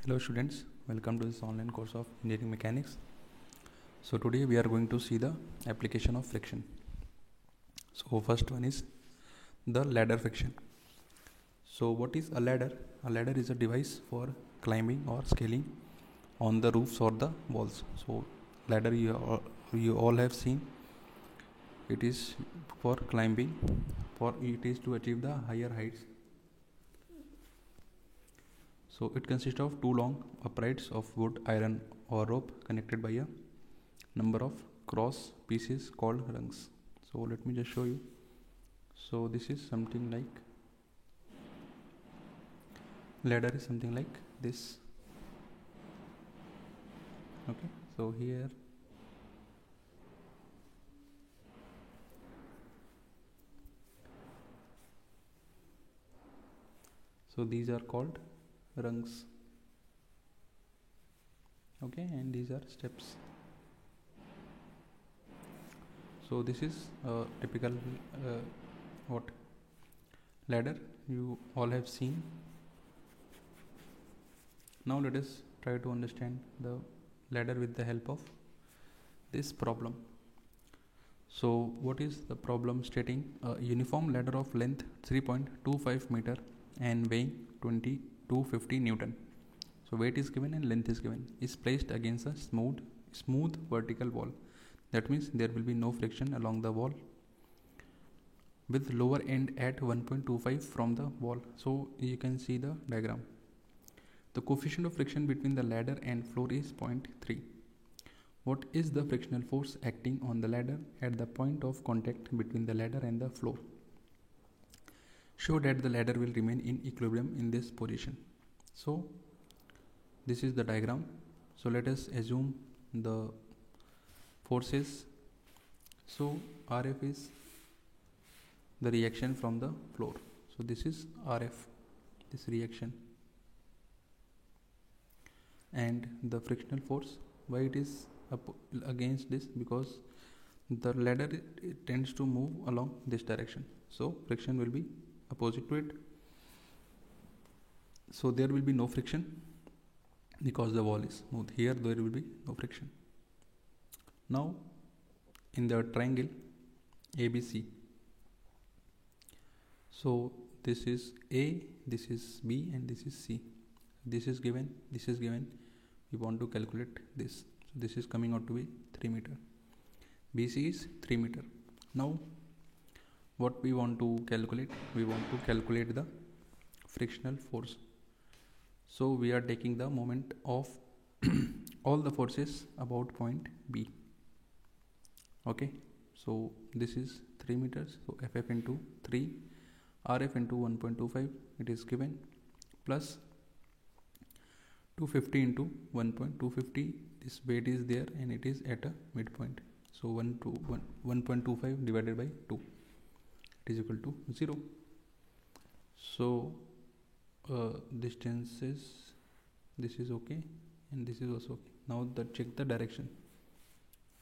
Hello students, welcome to this online course of engineering mechanics. So today we are going to see the application of friction. So first one is the ladder friction. So what is a ladder? A ladder is a device for climbing or scaling on the roofs or the walls. So ladder you all have seen. It is for climbing, it is to achieve the higher heights. So it consists of two long uprights of wood, iron or rope connected by a number of cross pieces called rungs. So let me just show you. So this is something like ladder is something like this. Okay, so here these are called rungs. Okay, and these are steps. So this is a typical ladder you all have seen. Now let us try to understand the ladder with the help of this problem. So what is the problem stating? A uniform ladder of length 3.25 meter and weighing 250 Newton. So weight is given and length is given, is placed against a smooth vertical wall. That means there will be no friction along the wall with lower end at 1.25 from the wall. So you can see the diagram. The coefficient of friction between the ladder and floor is 0.3. What is the frictional force acting on the ladder at the point of contact between the ladder and the floor? Show that the ladder will remain in equilibrium in this position. So this is the diagram. So let us assume the forces. So RF is the reaction from the floor. So this is RF, this reaction, and the frictional force, why it is against this? Because the ladder it tends to move along this direction, so friction will be opposite to it. So there will be no friction because the wall is smooth. Here there will be no friction. Now in the triangle ABC, so this is A, this is B, and this is C. This is given, this is given. We want to calculate this. So this is coming out to be 3 meter. BC is 3 meter. Now what we want to calculate? We want to calculate the frictional force. So we are taking the moment of all the forces about point B. Okay, so this is 3 meters. So FF into 3, RF into 1.25, it is given, plus 250 into 1.250. This weight is there and it is at a midpoint. So 1.25 divided by 2, it is equal to 0. So distances, this is okay and this is also okay. Now check the direction.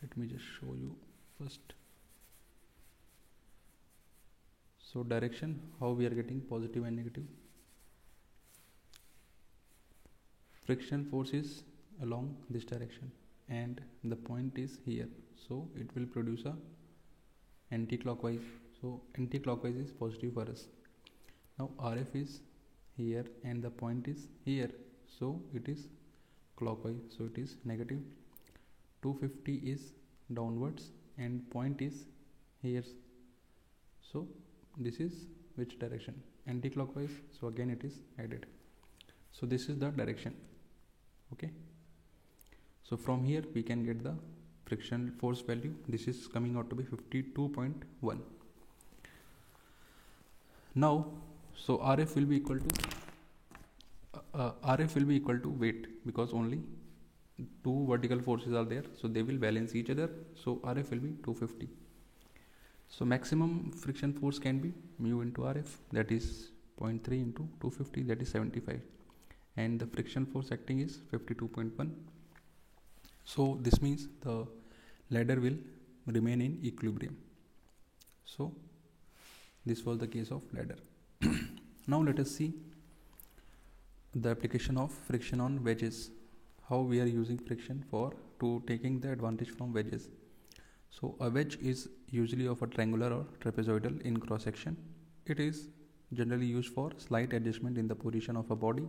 Let me just show you first. So direction, how we are getting positive and negative. Friction force is along this direction and the point is here, so it will produce a anti-clockwise. So anti-clockwise is positive for us. Now RF is here and the point is here, so it is clockwise, so it is negative. 250 is downwards and point is here, so this is which direction? Anti-clockwise, so again it is added. So this is the direction. Okay, so from here we can get the friction force value. This is coming out to be 52.1. now so RF will be equal to weight, because only two vertical forces are there, so they will balance each other. So RF will be 250. So maximum friction force can be mu into RF, that is 0.3 into 250, that is 75, and the friction force acting is 52.1. so this means the ladder will remain in equilibrium. So this was the case of ladder. Now let us see the application of friction on wedges, how we are using friction for to taking the advantage from wedges. So a wedge is usually of a triangular or trapezoidal in cross section. It is generally used for slight adjustment in the position of a body,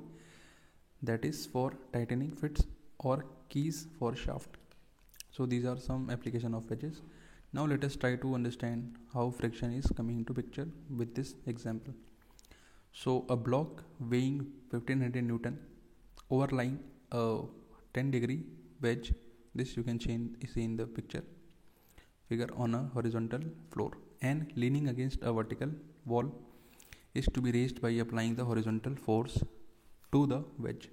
that is for tightening fits or keys for shaft. So these are some application of wedges. Now let us try to understand how friction is coming into picture with this example. So a block weighing 1500 Newton overlying a 10-degree wedge, this you can see in the figure on a horizontal floor, and leaning against a vertical wall is to be raised by applying the horizontal force to the wedge.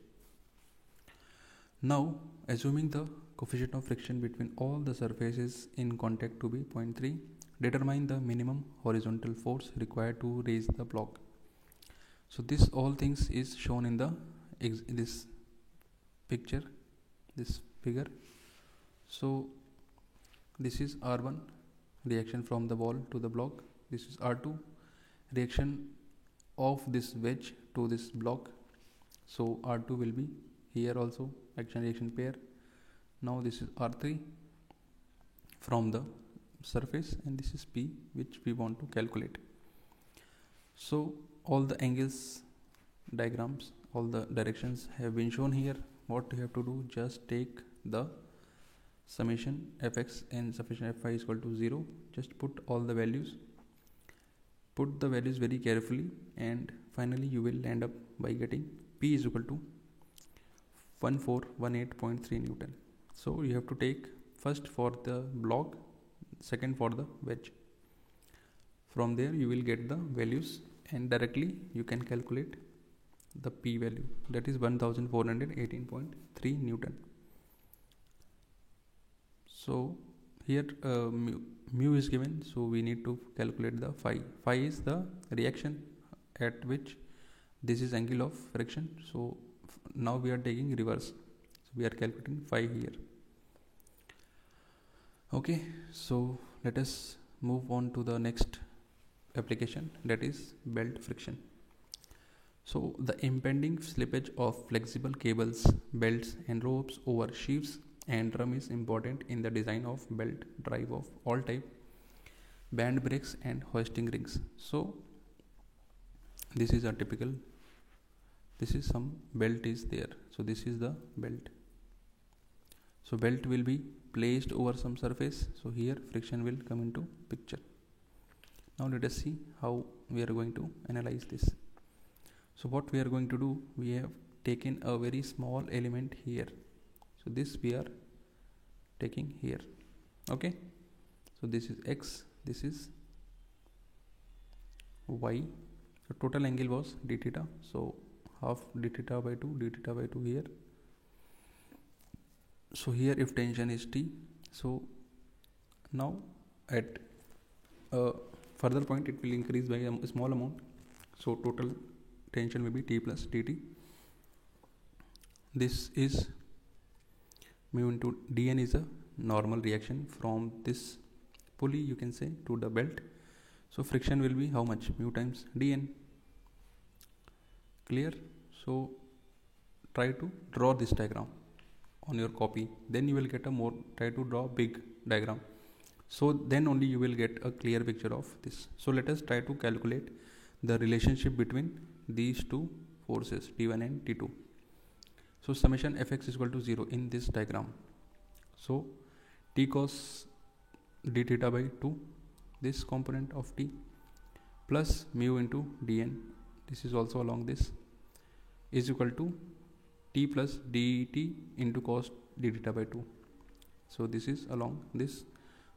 Now assuming the coefficient of friction between all the surfaces in contact to be 0.3, determine the minimum horizontal force required to raise the block. So this all things is shown in this figure. So this is R1, reaction from the wall to the block. This is R2, reaction of this wedge to this block. So R2 will be here also, action reaction pair. Now this is R3 from the surface, and this is P, which we want to calculate. So all the angles diagrams, all the directions have been shown here. What you have to do, just take the summation fx and summation fy is equal to 0. Just put all the values, put the values very carefully, and finally you will end up by getting P is equal to 1418.3 Newton. So you have to take first for the block, second for the wedge. From there you will get the values, and directly you can calculate the P value, that is 1418.3 Newton. So here mu is given, so we need to calculate the phi. Phi is the reaction at which this is angle of friction. So now we are taking reverse, so we are calculating phi here. Okay, so let us move on to the next application, that is belt friction. So the impending slippage of flexible cables, belts and ropes over sheaves and drum is important in the design of belt drive of all type, band brakes and hoisting rings. So this is a typical, this is some belt is there. So this is the belt. So belt will be placed over some surface. So here friction will come into picture. Now let us see how we are going to analyze this. So what we are going to do, we have taken a very small element here. So this we are taking here. Okay. So this is X, this is Y. So total angle was d theta. So half d theta by 2 here. So here if tension is T, so now at a further point it will increase by a small amount. So total tension will be T plus dt. This is mu into dn is a normal reaction from this pulley, you can say, to the belt. So friction will be how much? Mu times dn. Clear? So try to draw this diagram on your copy, then you will get a more, try to draw big diagram, so then only you will get a clear picture of this. So let us try to calculate the relationship between these two forces T1 and T2. So summation fx is equal to 0 in this diagram. So T cos d theta by 2, this component of T, plus mu into dn, this is also along this, is equal to T plus dt into cos d theta by 2. So this is along this.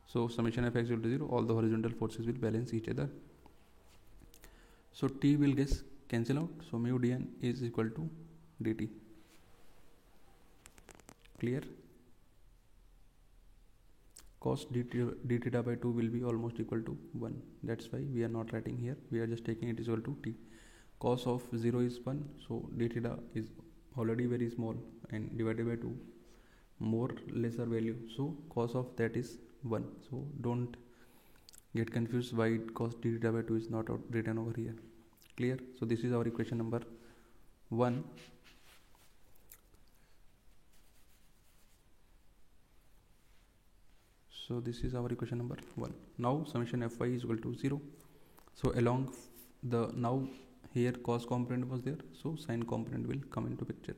So summation fx equal to 0, all the horizontal forces will balance each other. So T will get cancel out. So mu dn is equal to dt. Clear? Cos d theta by 2 will be almost equal to 1. That's why we are not writing here. We are just taking it is equal to T. Cos of 0 is 1. So d theta is already very small, and divided by 2 more lesser value, so cos of that is 1. So don't get confused why cos d theta by 2 is not written over here. Clear? So this is our equation number 1. So this is our equation number 1. Now summation Fy is equal to 0. So along the, now here cos component was there, so sin component will come into picture.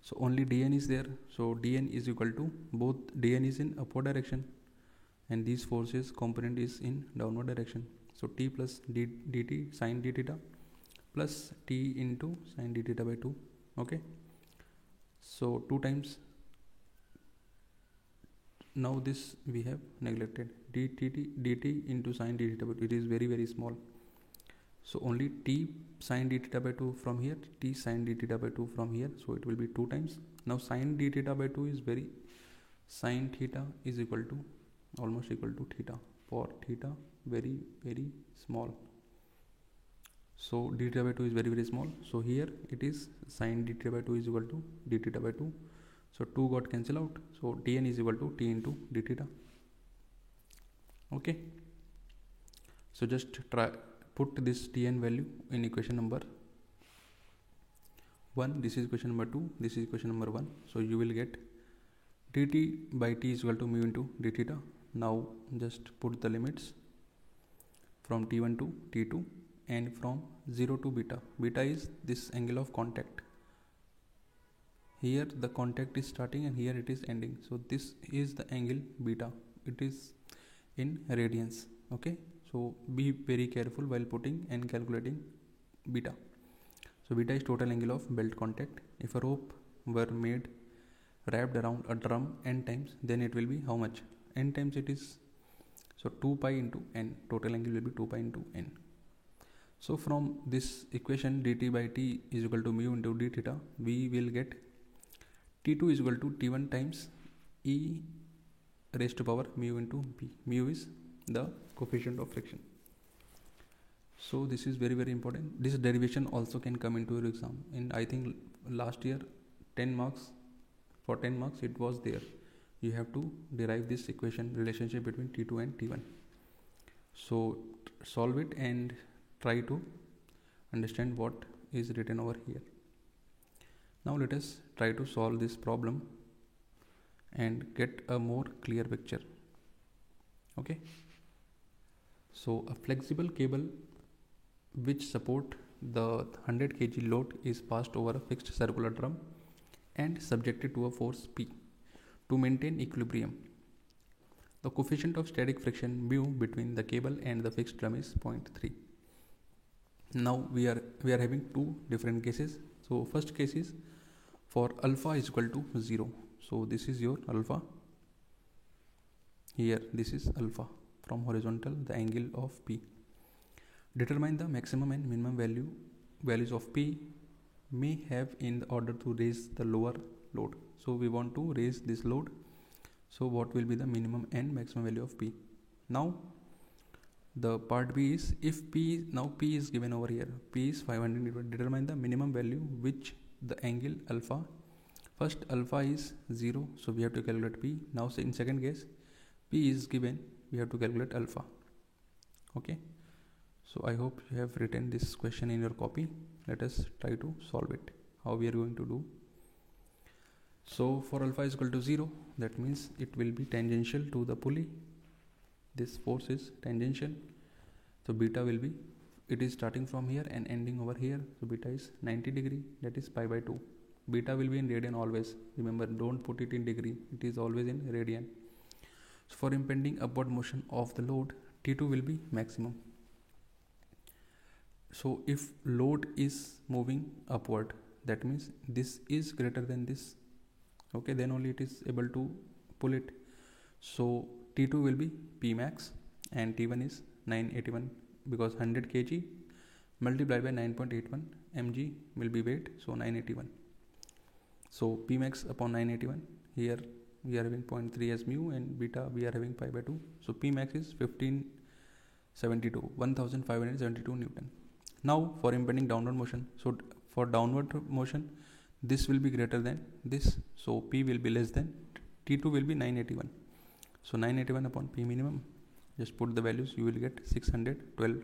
So only dn is there, so dn is equal to, both dn is in upward direction and these forces component is in downward direction. So t plus dt sin d theta plus t into sin d theta by 2. Okay, so 2 times, now this we have neglected, dt into sin d theta by 2, it is very small. So only t sin d theta by 2 from here, t sin d theta by 2 from here, so it will be 2 times. Now sin d theta by 2 is sin theta is equal to, almost equal to theta, for theta very small. So d theta by 2 is very small, so here it is sin d theta by 2 is equal to d theta by 2. So 2 got cancel out, so dn is equal to t into d theta. Okay, so just put this dn value in equation number 1. This is equation number 2, this is equation number 1. So you will get dt by t is equal to mu into d theta. Now just put the limits from t1 to t2 and from 0 to beta. Beta is this angle of contact. Here the contact is starting and here it is ending. So this is the angle beta. It is in radians. Okay, so be very careful while putting and calculating beta. So beta is total angle of belt contact. If a rope were made wrapped around a drum n times, then it will be how much? N times it is, so 2 pi into n, total angle will be 2 pi into n. So from this equation dt by t is equal to mu into d theta, we will get t2 is equal to t1 times e raised to power mu into p. Mu is the coefficient of friction. So this is very important. This derivation also can come into your exam. In I think last year 10 marks, for 10 marks it was there. You have to derive this equation relationship between t2 and t1. So solve it and try to understand what is written over here. Now let us try to solve this problem and get a more clear picture. Okay, so a flexible cable which support the 100 kg load is passed over a fixed circular drum and subjected to a force P to maintain equilibrium. The coefficient of static friction mu between the cable and the fixed drum is 0.3. Now we are having two different cases. So first case is for alpha is equal to 0. So this is your alpha. Here this is alpha. From horizontal the angle of P. Determine the maximum and minimum values of P may have in order to raise the lower load. So we want to raise this load. So what will be the minimum and maximum value of P? Now the part B is, if P, now P is given over here, P is 500, determine the minimum value which the angle alpha. First alpha is 0, so we have to calculate P. Now in second case P is given, we have to calculate alpha. Okay, so I hope you have written this question in your copy. Let us try to solve it. How we are going to do? So for alpha is equal to 0, that means it will be tangential to the pulley. This force is tangential. So beta will be, it is starting from here and ending over here. So beta is 90 degree, that is pi by 2. Beta will be in radian always. Remember, don't put it in degree. It is always in radian. So for impending upward motion of the load, T2 will be maximum. So if load is moving upward, that means this is greater than this. Okay, then only it is able to pull it. So T2 will be P max and T1 is 981, because 100 kg multiplied by 9.81 mg will be weight, so 981. So P max upon 981, here we are having 0.3 as mu and beta we are having pi by 2. So P max is 1572 Newton. Now for impending downward motion, so for downward motion this will be greater than this, so P will be less than, T2 will be 981. So 981 upon P minimum, just put the values, you will get 612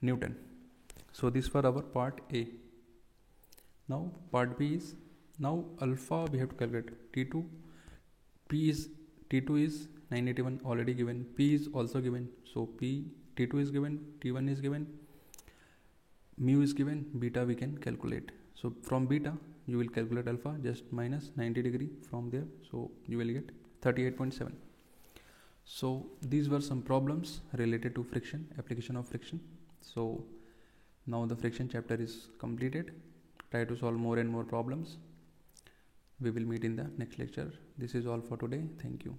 Newton. So this for our part A. Now part B is, now alpha we have to calculate. T2 is 981 already given, P is also given, so P, T2 is given, T1 is given, mu is given, beta we can calculate. So from beta you will calculate alpha, just minus 90 degree from there, so you will get 38.7. So these were some problems related to friction, application of friction. So now the friction chapter is completed. Try to solve more and more problems. We will meet in the next lecture. This is all for today. Thank you.